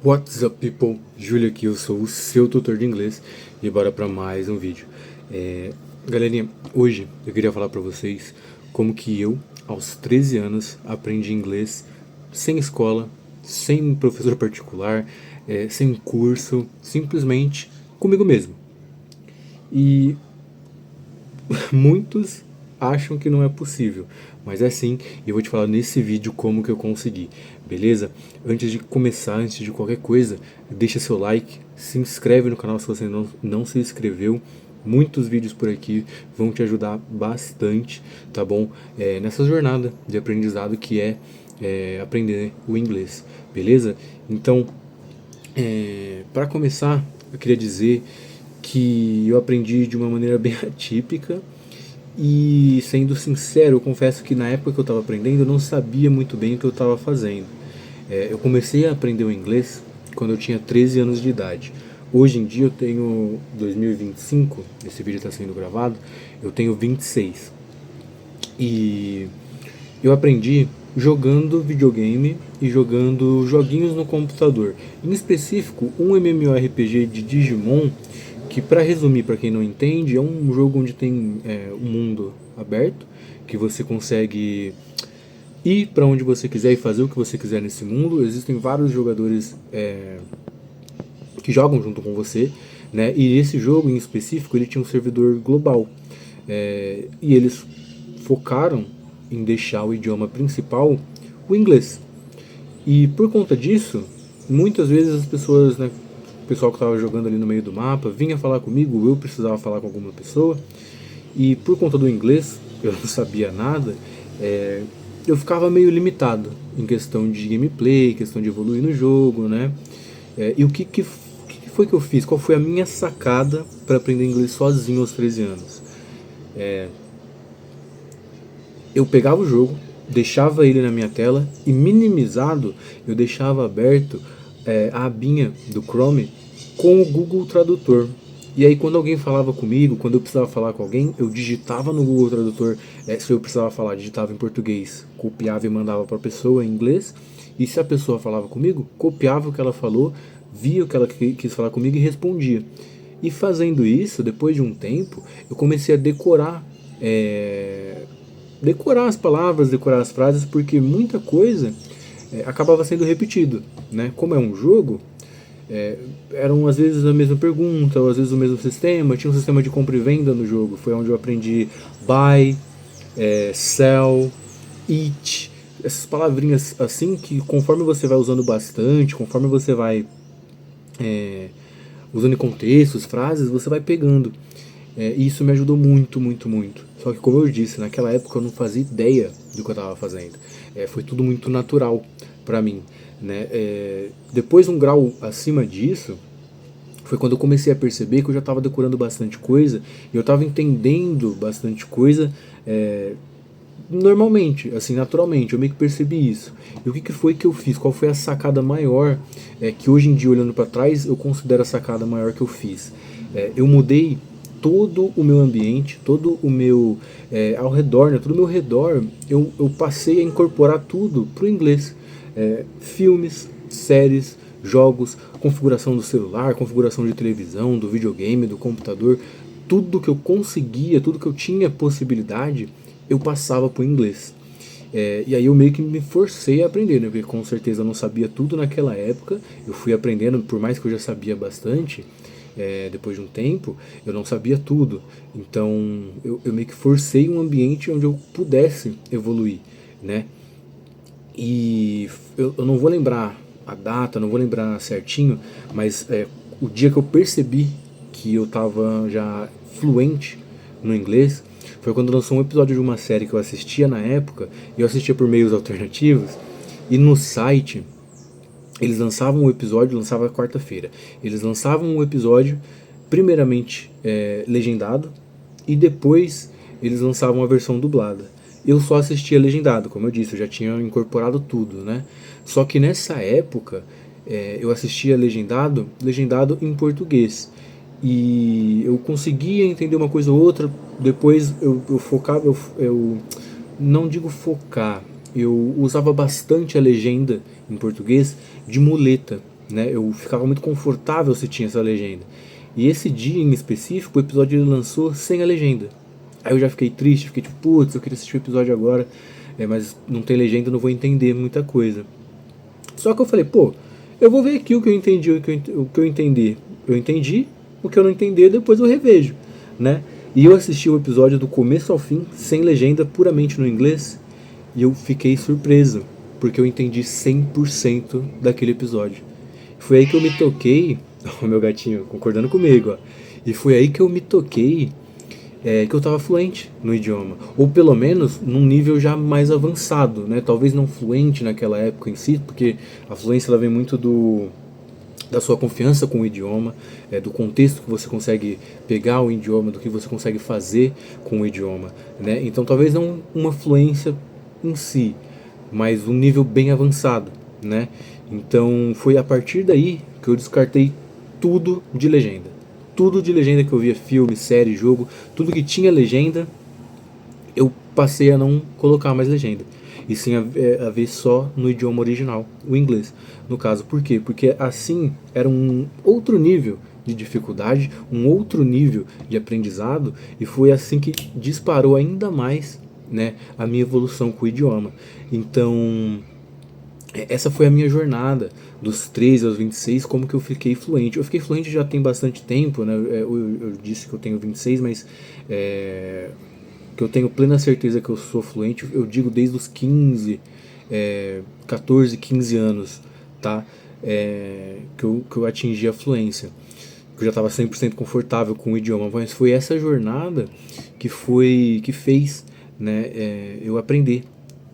What's up, people? Júlio aqui, eu sou o seu tutor de inglês e bora para mais um vídeo. Galerinha, hoje eu queria falar para vocês como que eu, aos 13 anos, aprendi inglês sem escola, sem professor particular, sem curso, simplesmente comigo mesmo. E muitos acham que não é possível, mas é sim, e eu vou te falar nesse vídeo como que eu consegui, beleza? Antes de começar, antes de qualquer coisa, deixa seu like, se inscreve no canal se você não se inscreveu. Muitos vídeos por aqui vão te ajudar bastante, tá bom? Nessa jornada de aprendizado que aprender o inglês, beleza? Então, para começar, eu queria dizer que eu aprendi de uma maneira bem atípica e, sendo sincero, eu confesso que na época que eu estava aprendendo eu não sabia muito bem o que eu estava fazendo. Eu comecei a aprender o inglês quando eu tinha 13 anos de idade. Hoje em dia eu tenho 2025, esse vídeo está sendo gravado, eu tenho 26. E eu aprendi jogando videogame e jogando joguinhos no computador. Em específico, um MMORPG de Digimon, que, para resumir para quem não entende, é um jogo onde tem um mundo aberto, que você consegue ir para onde você quiser e fazer o que você quiser nesse mundo. Existem vários jogadores que jogam junto com você, né? E esse jogo em específico ele tinha um servidor global, e eles focaram em deixar o idioma principal o inglês. E por conta disso, muitas vezes as pessoas, né, o pessoal que estava jogando ali no meio do mapa vinha falar comigo, eu precisava falar com alguma pessoa, e por conta do inglês, eu não sabia nada, eu ficava meio limitado em questão de gameplay, questão de evoluir no jogo, né? E o que foi que eu fiz? Qual foi a minha sacada para aprender inglês sozinho aos 13 anos? Eu pegava o jogo, deixava ele na minha tela e, minimizado, eu deixava aberto a abinha do Chrome com o Google Tradutor. E aí quando alguém falava comigo, quando eu precisava falar com alguém, eu digitava no Google Tradutor, se eu precisava falar, digitava em português, copiava e mandava para a pessoa em inglês, e se a pessoa falava comigo, copiava o que ela falou, via o que ela quis falar comigo e respondia. E fazendo isso, depois de um tempo, eu comecei a decorar as palavras, decorar as frases, porque muita coisa acabava sendo repetido, né? Como é um jogo, eram às vezes a mesma pergunta, ou às vezes o mesmo sistema. Tinha um sistema de compra e venda no jogo, foi onde eu aprendi buy, sell, eat, essas palavrinhas assim que, conforme você vai usando bastante, conforme você vai usando em contextos, frases, você vai pegando. E isso me ajudou muito, muito, muito. Só que, como eu disse, naquela época eu não fazia ideia do que eu estava fazendo. Foi tudo muito natural para mim, né? Depois, um grau acima disso, foi quando eu comecei a perceber que eu já estava decorando bastante coisa e eu estava entendendo bastante coisa normalmente, assim, naturalmente. Eu meio que percebi isso. E o que foi que eu fiz? Qual foi a sacada maior que hoje em dia, olhando para trás, eu considero a sacada maior que eu fiz? Eu mudei todo o meu ambiente, todo o meu ao redor, né, todo o meu redor, eu passei a incorporar tudo pro inglês. Filmes, séries, jogos, configuração do celular, configuração de televisão, do videogame, do computador, tudo que eu conseguia, tudo que eu tinha possibilidade, eu passava pro inglês. E aí eu meio que me forcei a aprender, né? Porque com certeza eu não sabia tudo naquela época, eu fui aprendendo, por mais que eu já sabia bastante, depois de um tempo, eu não sabia tudo. Então eu meio que forcei um ambiente onde eu pudesse evoluir, né? E eu não vou lembrar a data, não vou lembrar certinho, mas o dia que eu percebi que eu estava já fluente no inglês foi quando lançou um episódio de uma série que eu assistia na época, e eu assistia por meios alternativos, e no site eles lançavam um episódio, lançava quarta-feira. Eles lançavam um episódio, primeiramente legendado, e depois eles lançavam a versão dublada. Eu só assistia legendado, como eu disse, eu já tinha incorporado tudo, né? Só que nessa época eu assistia legendado em português. E eu conseguia entender uma coisa ou outra, depois eu focava, eu não digo focar, eu usava bastante a legenda em português de muleta, né? Eu ficava muito confortável se tinha essa legenda. E esse dia em específico, o episódio ele lançou sem a legenda. Aí eu já fiquei triste, fiquei tipo, putz, eu queria assistir o episódio agora, mas não tem legenda, eu não vou entender muita coisa. Só que eu falei, pô, eu vou ver aqui o que eu entendi, o que eu entender. Eu entendi, o que eu não entender, depois eu revejo, né? E eu assisti o episódio do começo ao fim, sem legenda, puramente no inglês, e eu fiquei surpreso, porque eu entendi 100% daquele episódio. Foi aí que eu me toquei, o meu gatinho concordando comigo, ó. E foi aí que eu me toquei que eu estava fluente no idioma, ou pelo menos num nível já mais avançado, né? Talvez não fluente naquela época em si, porque a fluência ela vem muito da sua confiança com o idioma, do contexto que você consegue pegar o idioma, do que você consegue fazer com o idioma, né? Então talvez não uma fluência em si, mas um nível bem avançado, né? Então foi a partir daí que eu descartei tudo de legenda. Tudo de legenda que eu via, filme, série, jogo, tudo que tinha legenda, eu passei a não colocar mais legenda. E sim a ver só no idioma original, o inglês. No caso, por quê? Porque assim era um outro nível de dificuldade, um outro nível de aprendizado, e foi assim que disparou ainda mais, né, a minha evolução com o idioma. Então, essa foi a minha jornada dos 13 aos 26, como que eu fiquei fluente. Eu fiquei fluente já tem bastante tempo, né? Eu disse que eu tenho 26, mas que eu tenho plena certeza que eu sou fluente, eu digo desde os 15, 14, 15 anos, tá? Que eu atingi a fluência. Eu já estava 100% confortável com o idioma, mas foi essa jornada que fez, né, eu aprender.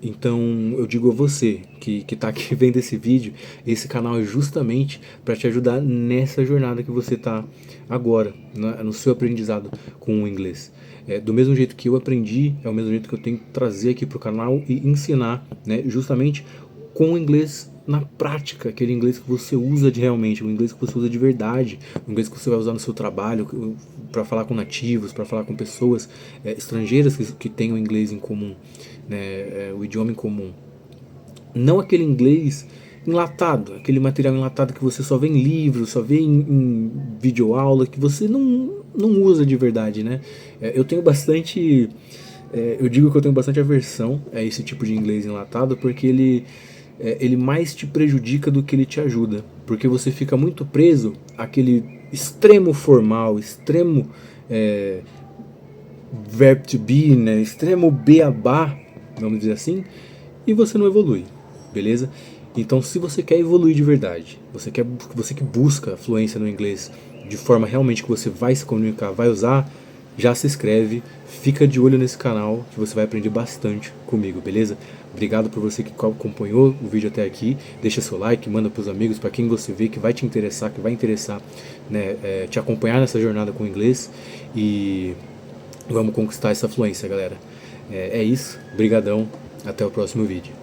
Então eu digo a você que está aqui vendo esse vídeo, esse canal é justamente para te ajudar nessa jornada que você está agora, no seu aprendizado com o inglês. Do mesmo jeito que eu aprendi, é o mesmo jeito que eu tenho que trazer aqui para o canal e ensinar, né, justamente com o inglês na prática, aquele inglês que você usa realmente, o inglês que você usa de verdade, o inglês que você vai usar no seu trabalho, para falar com nativos, para falar com pessoas estrangeiras que tenham inglês em comum, né, o idioma em comum. Não aquele inglês enlatado, aquele material enlatado que você só vê em livros, só vê em videoaula, que você não usa de verdade, né? Eu tenho bastante... eu digo que eu tenho bastante aversão a esse tipo de inglês enlatado, porque ele mais te prejudica do que ele te ajuda. Porque você fica muito preso àquele extremo formal, extremo verb to be, né? Extremo beabá, vamos dizer assim, e você não evolui, beleza? Então, se você quer evoluir de verdade, você que busca fluência no inglês de forma realmente que você vai se comunicar, vai usar, já se inscreve, fica de olho nesse canal que você vai aprender bastante comigo, beleza? Obrigado por você que acompanhou o vídeo até aqui, deixa seu like, manda para os amigos, para quem você vê que vai te interessar, que vai interessar, né, te acompanhar nessa jornada com o inglês, e vamos conquistar essa fluência, galera. É isso, brigadão, até o próximo vídeo.